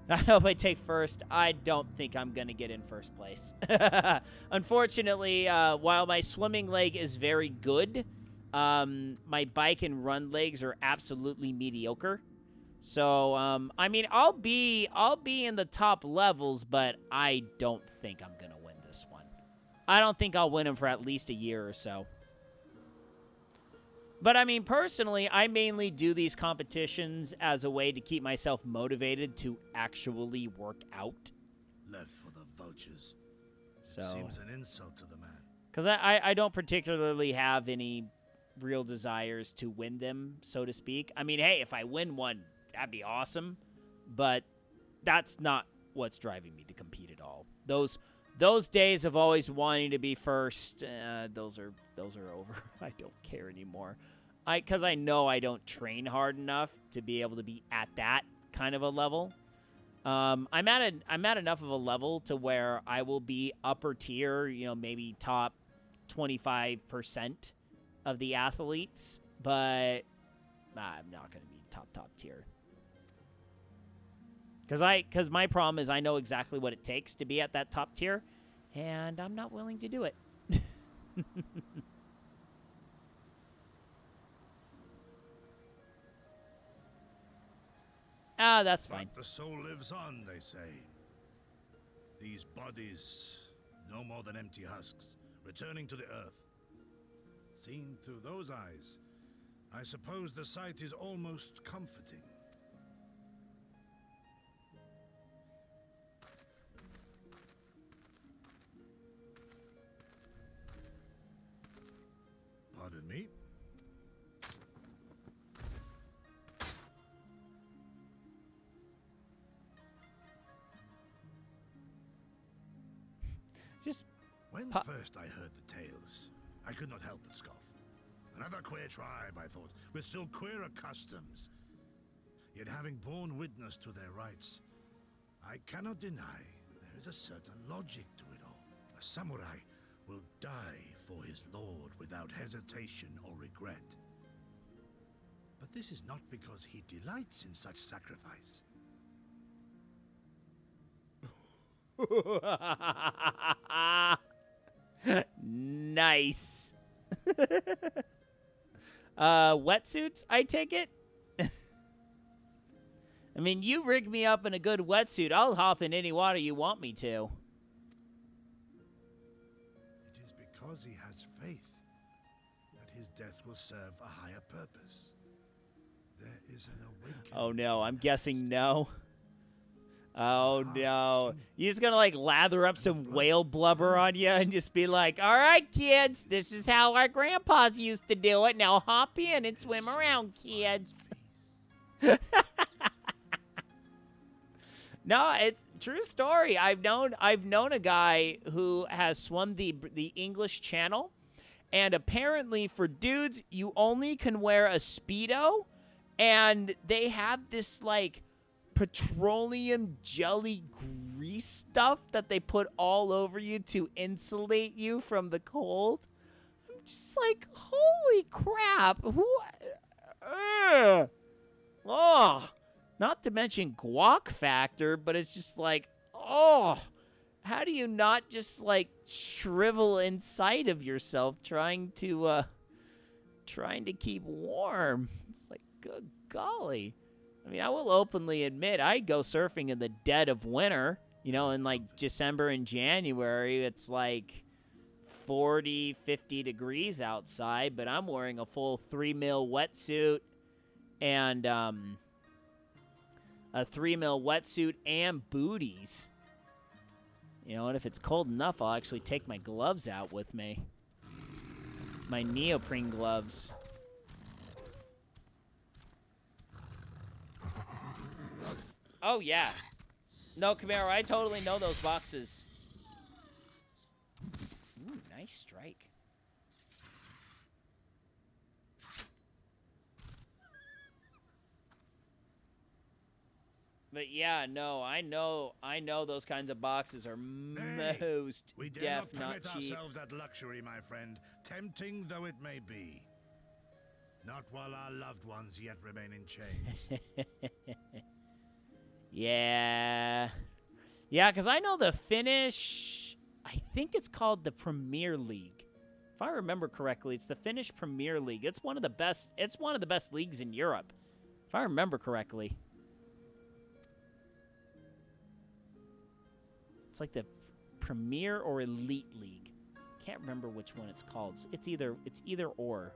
I hope I take first. I don't think I'm going to get in first place. Unfortunately, while my swimming leg is very good, my bike and run legs are absolutely mediocre. So, I mean, I'll be in the top levels, but I don't think I'm going to win this one. I don't think I'll win them for at least a year or so. But, I mean, personally, I mainly do these competitions as a way to keep myself motivated to actually work out. Left for the vultures. So, Seems an insult to the man. because I don't particularly have any real desires to win them, so to speak. I mean, hey, if I win one, that'd be awesome. But that's not what's driving me to compete at all. Those days of always wanting to be first, those are over. I don't care anymore. Because I know I don't train hard enough to be able to be at that kind of a level. I'm at enough of a level to where I will be upper tier, you know, maybe top 25% of the athletes, but I'm not going to be top tier. Because my problem is I know exactly what it takes to be at that top tier, and I'm not willing to do it. That's fine. But the soul lives on, they say. These bodies, no more than empty husks, returning to the earth. Seen through those eyes, I suppose the sight is almost comforting. Pardon me? Just When first I heard the tales, I could not help but scoff. Another queer tribe, I thought, with still queerer customs. Yet having borne witness to their rites, I cannot deny there is a certain logic to it all. A samurai will die for his lord without hesitation or regret. But this is not because he delights in such sacrifice. Nice. Wetsuits, I take it? I mean, you rig me up in a good wetsuit, I'll hop in any water you want me to. It is because he has faith that his death will serve a higher purpose. There is an awakening. Oh no, I'm guessing no. Oh no. You're just gonna like lather up some whale blubber on you and just be like, all right, kids, this is how our grandpas used to do it. Now hop in and swim around, kids. No, it's true story. I've known a guy who has swum the English Channel, and apparently for dudes, you only can wear a Speedo, and they have this like petroleum jelly grease stuff that they put all over you to insulate you from the cold. I'm just like, holy crap. Who? Oh, not to mention guac factor, but it's just like, oh, how do you not just like shrivel inside of yourself trying to keep warm? It's like, good golly. I mean, I will openly admit I go surfing in the dead of winter, you know, in like December and January. It's like 40, 50 degrees outside, but I'm wearing a full 3 mil wetsuit and a 3 mil wetsuit and booties. You know, and if it's cold enough, I'll actually take my gloves out with me. My neoprene gloves. Oh, yeah. No, Camaro, I totally know those boxes. Ooh, nice strike. But yeah, no, I know those kinds of boxes are most We dare def not not permit cheap. ourselves that luxury, my friend, tempting though it may be. Not while our loved ones yet remain in chains. Yeah. Yeah, because I know the Finnish, I think it's called the Premier League. If I remember correctly, it's the Finnish Premier League. It's one of the best leagues in Europe. If I remember correctly. It's like the Premier or Elite League. Can't remember which one it's called. It's either or.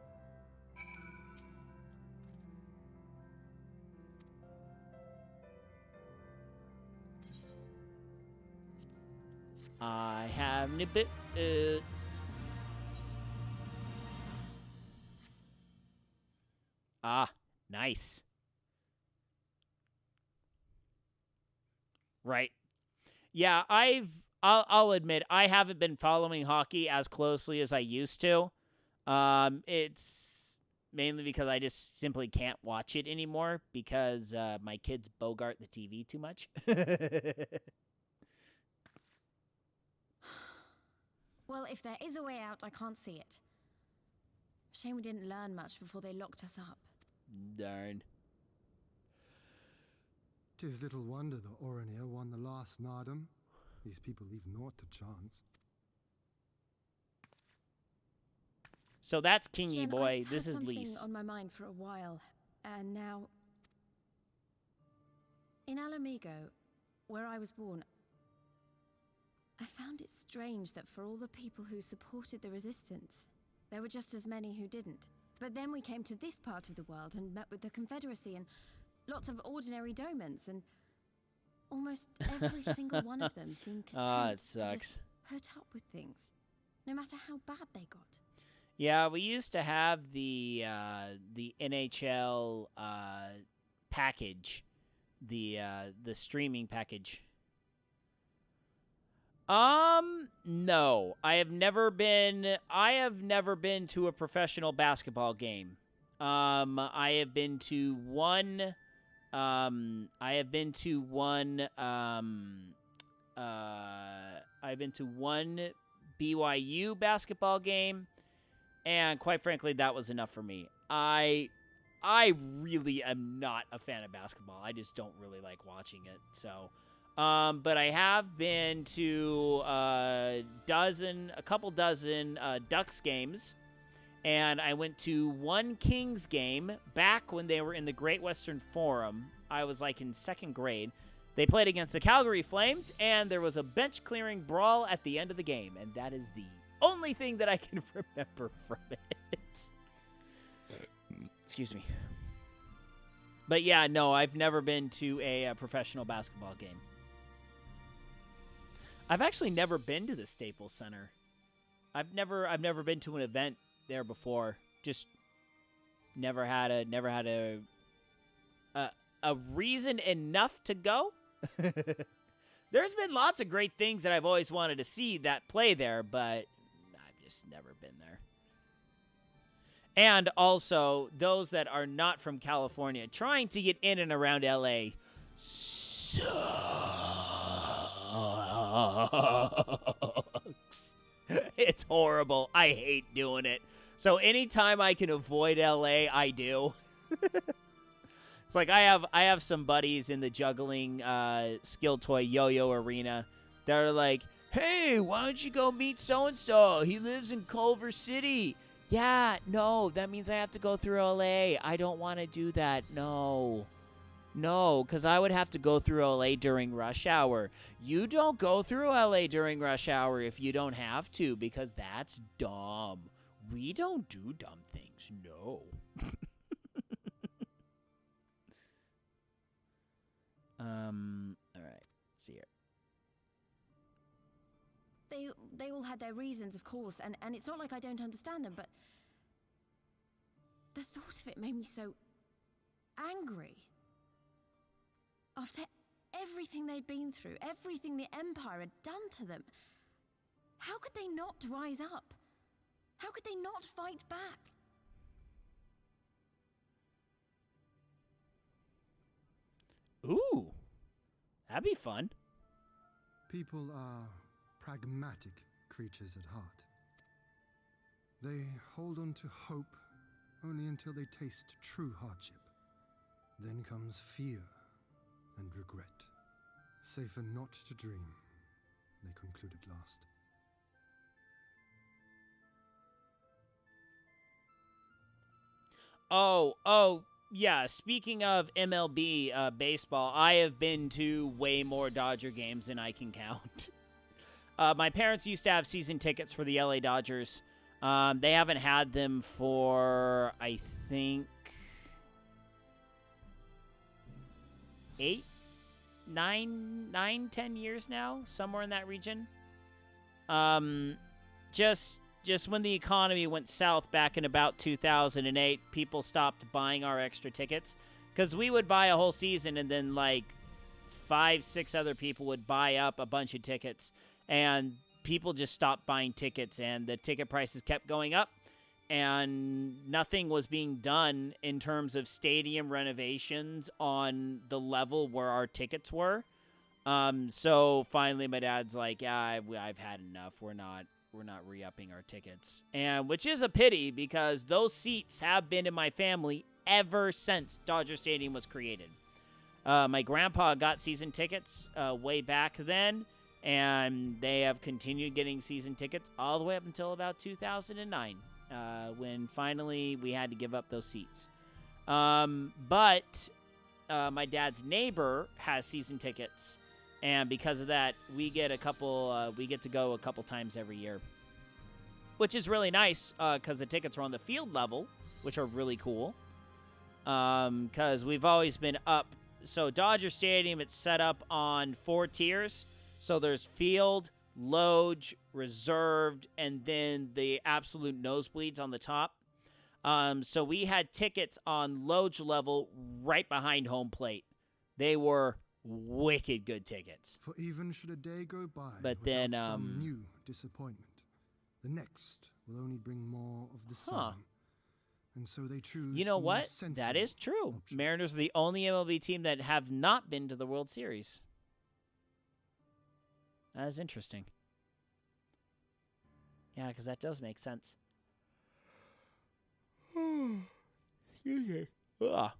I have nibbits. Ah, nice. Right. Yeah, I'll admit I haven't been following hockey as closely as I used to. It's mainly because I just simply can't watch it anymore because my kids bogart the TV too much. Well, if there is a way out, I can't see it. Shame we didn't learn much before they locked us up. Darn. 'Tis little wonder the Oranir won the last Nardum. These people leave naught to chance. So that's Kingy Jen, Boy. I've This had is something Lise. on my mind for a while, and now in Alamigo, where I was born, I found it strange that for all the people who supported the resistance, there were just as many who didn't. But then we came to this part of the world and met with the Confederacy and lots of ordinary domans, and almost every single one of them seemed content It to sucks. just put up with things, no matter how bad they got. Yeah, we used to have the NHL package, the streaming package. No, I have never been to a professional basketball game. I have been to one. I've been to one BYU basketball game, and quite frankly, that was enough for me. I really am not a fan of basketball. I just don't really like watching it. So, but I have been to a couple dozen Ducks games, and I went to one Kings game back when they were in the Great Western Forum. I was like in second grade. They played against the Calgary Flames, and there was a bench-clearing brawl at the end of the game, and that is the only thing that I can remember from it. Excuse me. But yeah, no, I've never been to a professional basketball game. I've actually never been to the Staples Center. I've never been to an event there before. Just never had a reason enough to go. There's been lots of great things that I've always wanted to see that play there, but I've just never been there. And also, those that are not from California, trying to get in and around LA sucks. It's horrible. I hate doing it. So anytime I can avoid LA, I do. It's like I have some buddies in the juggling skill toy yo-yo arena that are like, hey, why don't you go meet so-and-so? He lives in Culver City. Yeah, no, that means I have to go through LA. I don't want to do that. No, because I would have to go through LA during rush hour. You don't go through LA during rush hour if you don't have to, because that's dumb. We don't do dumb things. No. All right. See here. They all had their reasons, of course, and it's not like I don't understand them, but the thought of it made me so angry. After everything they'd been through, everything the Empire had done to them, how could they not rise up? How could they not fight back? Ooh. That'd be fun. People are pragmatic creatures at heart. They hold on to hope only until they taste true hardship. Then comes fear and regret. Safer not to dream, they concluded last. Oh, yeah. Speaking of MLB baseball, I have been to way more Dodger games than I can count. My parents used to have season tickets for the LA Dodgers. They haven't had them for, I think, 10 years now, somewhere in that region. Just when the economy went south back in about 2008, people stopped buying our extra tickets because we would buy a whole season and then like 5-6 other people would buy up a bunch of tickets, and people just stopped buying tickets and the ticket prices kept going up, and nothing was being done in terms of stadium renovations on the level where our tickets were. So finally my dad's like, yeah, I've had enough. We're not re-upping our tickets. And which is a pity because those seats have been in my family ever since Dodger Stadium was created. My grandpa got season tickets way back then, and they have continued getting season tickets all the way up until about 2009, when finally we had to give up those seats. But my dad's neighbor has season tickets, and because of that, we get to go a couple times every year, which is really nice because the tickets are on the field level, which are really cool. Because we've always been up. So Dodger Stadium, it's set up on 4 tiers. So there's field, loge, reserved, and then the absolute nosebleeds on the top. So we had tickets on loge level right behind home plate. They were wicked good tickets. For even should a day go by But without then, some new disappointment, the next will only bring more of the same. And so they choose. You know the more what? That sensible is true. option. Mariners are the only MLB team that have not been to the World Series. That is interesting. Yeah, because that does make sense. Excuse me. Ugh.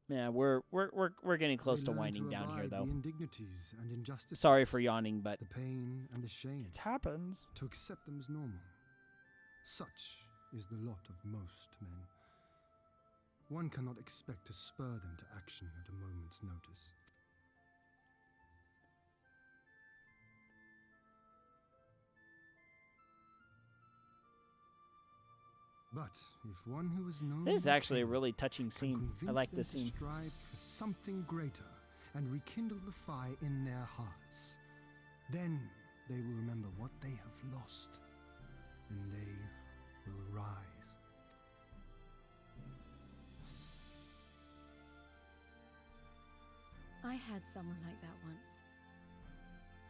Yeah, we're getting close They to learn winding down here, abide though. The indignities and injustices, Sorry for yawning, but the pain and the shame. it happens. To accept them as normal. Such is the lot of most men. One cannot expect to spur them to action at a moment's notice. But if one who is known This is by actually a pain really touching can scene. I convince like them this to scene. strive for something greater and rekindle the fire in their hearts, then they will remember what they have lost, and they will rise. I had someone like that once.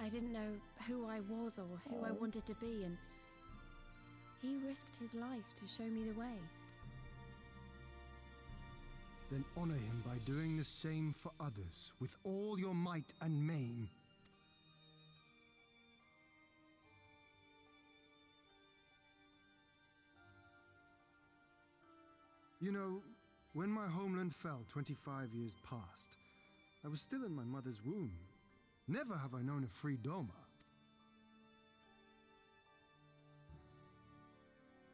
I didn't know who I was or who I wanted to be, and he risked his life to show me the way. Then honor him by doing the same for others with all your might and main. You know, when my homeland fell 25 years past, I was still in my mother's womb. Never have I known a free Doma.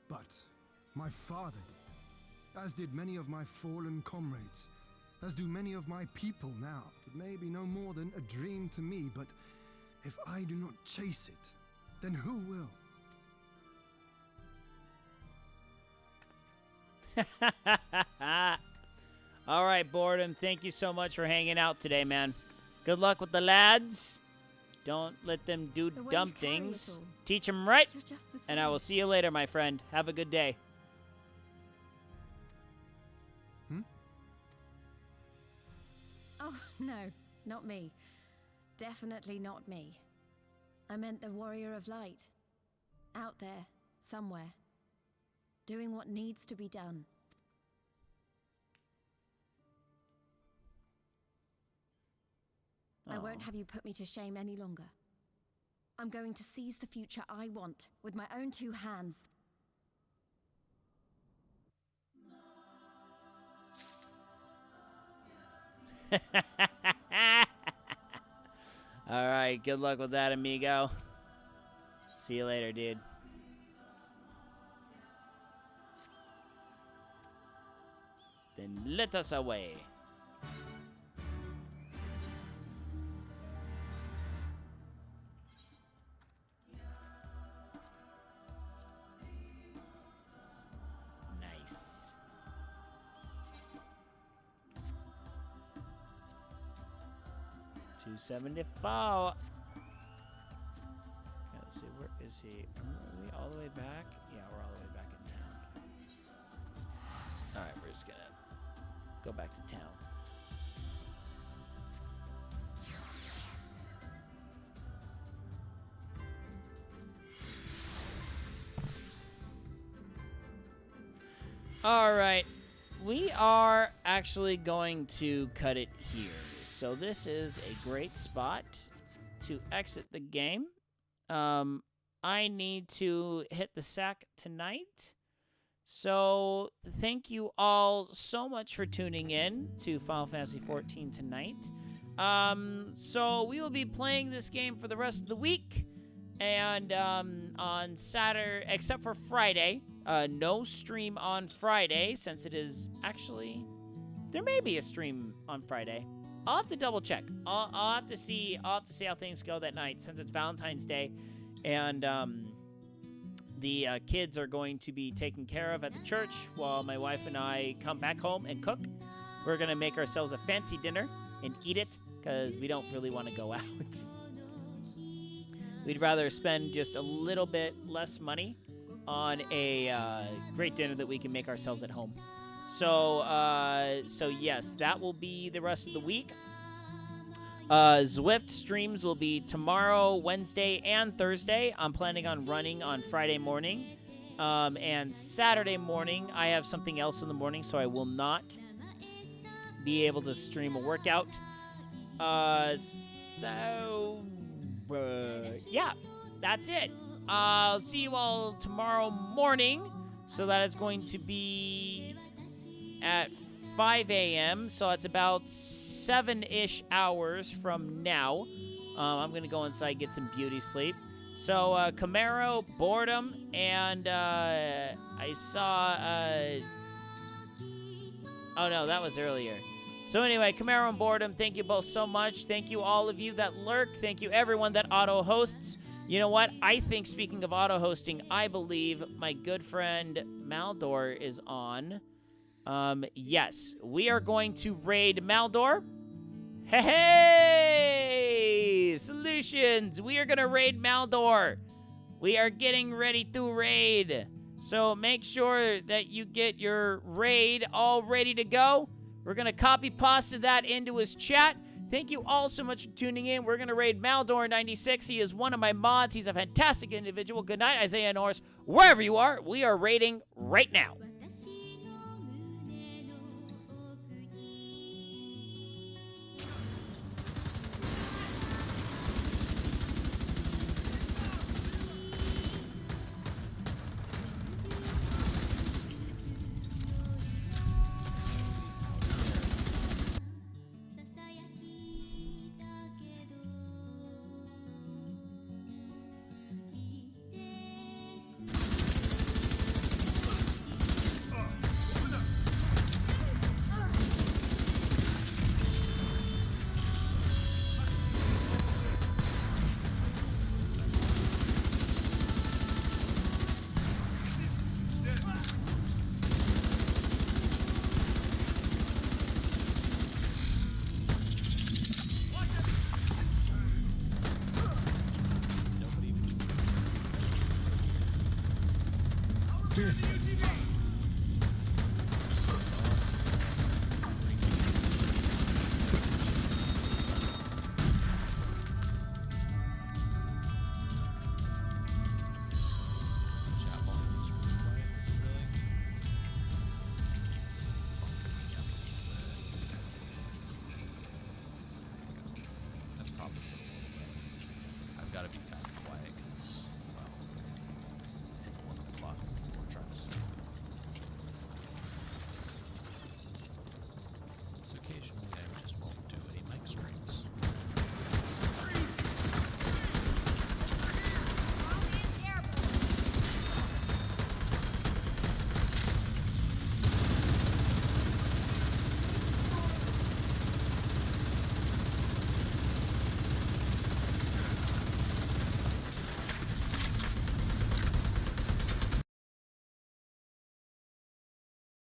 But my father did, as did many of my fallen comrades, as do many of my people now. It may be no more than a dream to me, but if I do not chase it, then who will? All right, Boredom, thank you so much for hanging out today, man. Good luck with the lads. Don't let them do The way dumb you carry it things. all. Teach them right, You're just the and I same. will see you later, my friend. Have a good day. Oh, no, not me. Definitely not me. I meant the warrior of light. Out there, somewhere. Doing what needs to be done. I won't have you put me to shame any longer. I'm going to seize the future I want with my own 2 hands. All right, good luck with that, amigo. See you later, dude. Then let us away. Nice. $274. Let's see, where is he? Are we all the way back? Yeah, we're all the way back in town. All right, we're just gonna go back to town. All right, we are actually going to cut it here. So this is a great spot to exit the game. I need to hit the sack tonight. So thank you all so much for tuning in to Final Fantasy XIV tonight. So we will be playing this game for the rest of the week. And on Saturday, except for Friday, no stream on Friday, since it is actually, there may be a stream on Friday. I'll have to double check. I'll have to see how things go that night, since it's Valentine's Day, and the kids are going to be taken care of at the church while my wife and I come back home and cook. We're gonna make ourselves a fancy dinner and eat it because we don't really want to go out. We'd rather spend just a little bit less money on a great dinner that we can make ourselves at home. So yes, that will be the rest of the week. Zwift streams will be tomorrow, Wednesday, and Thursday. I'm planning on running on Friday morning. And Saturday morning, I have something else in the morning, so I will not be able to stream a workout. Yeah, that's it. I'll see you all tomorrow morning. So that is going to be at 5 a.m. So it's about 7-ish hours from now. I'm going to go inside, get some beauty sleep. So Camaro, Boredom, and I saw... oh, no, that was earlier. So anyway, Camaro and Boredom, thank you both so much. Thank you all of you that lurk. Thank you everyone that auto-hosts. You know what? I think, speaking of auto-hosting, I believe my good friend Maldor is on. Yes, we are going to raid Maldor. Hey! Solutions! We are going to raid Maldor. We are getting ready to raid. So make sure that you get your raid all ready to go. We're going to copy pasta that into his chat. Thank you all so much for tuning in. We're going to raid Maldor96. He is one of my mods. He's a fantastic individual. Good night, Isaiah Norris. Wherever you are, we are raiding right now. That's gotta be fast.